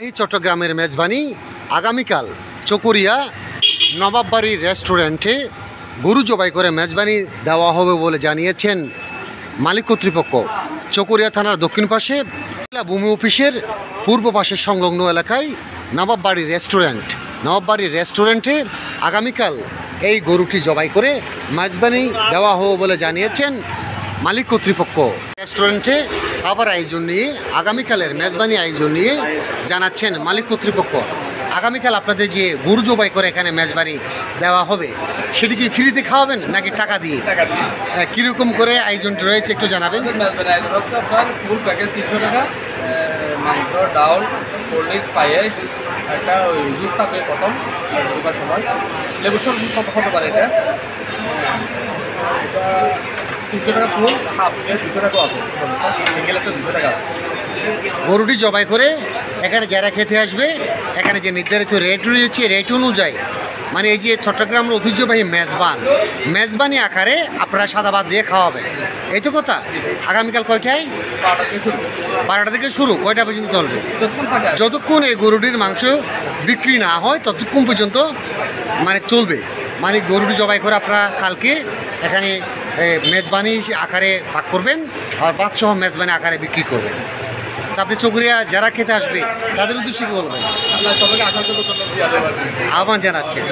এই চট্টগ্রামের মেজবানি আগামীকাল চকরিয়া নবাববাড়ির রেস্টুরেন্টে গরু জবাই করে মেজবানি দেওয়া হবে বলে জানিয়েছেন মালিক কর্তৃপক্ষ। চকরিয়া থানার দক্ষিণ পাশে ভূমি অফিসের পূর্ব পাশের সংলগ্ন এলাকায় নবাববাড়ির রেস্টুরেন্টে আগামীকাল এই গরুটি জবাই করে মেজবানি দেওয়া হবে বলে জানিয়েছেন মালিক কর্তৃপক্ষ। রেস্টুরেন্টে খাবার আয়োজন নিয়ে আগামীকালের মেজবানি আয়োজন নিয়ে জানাচ্ছেন মালিক কর্তৃপক্ষ। আগামীকাল আপনাদের যে গরু জবাই করে এখানে মেজবানি দেওয়া হবে সেটি কি ফ্রিতে খাওয়াবেন নাকি টাকা দিয়ে? কীরকম করে আয়োজনটা রয়েছে একটু জানাবেন। আপনার ফুল প্যাকেজ 300 টাকা, মাংস, ডাউল, কোল্ড ড্রিঙ্কস, পায়েস, একটা জুস থাকবে প্রথম ঢোকার সময়, লেবু সরবত কত পারে এটা 300 টাকা ফুল, হাফ 200 টাকা আছে, সিঙ্গেল একটা 200 টাকা। গরুটি জবাই করে এখানে যারা খেতে আসবে এখানে যে নির্ধারিত রেট রয়েছে রেট অনুযায়ী মানে এই যে চট্টগ্রামের ঐতিহ্যবাহী মেজবানি আকারে আপনারা সাদা ভাত দিয়ে খাওয়াবেন, এই তো কথা। আগামীকাল কয়টায়? 12টা থেকে শুরু, কয়টা পর্যন্ত চলবে? যতক্ষণ এই গরুটির মাংস বিক্রি না হয় ততক্ষণ পর্যন্ত মানে চলবে। মানে গরুটি জবাই করে আপনারা কালকে এখানে মেজবানি আকারে ভাগ করবেন আর ভাতসহ মেজবানি আকারে বিক্রি করবেন। তা আপনি চকরিয়া যারা খেতে আসবে তাদের উদ্দেশ্যে কি বলবেন? সবাইকে আসার জন্য আহ্বান জানাচ্ছেন।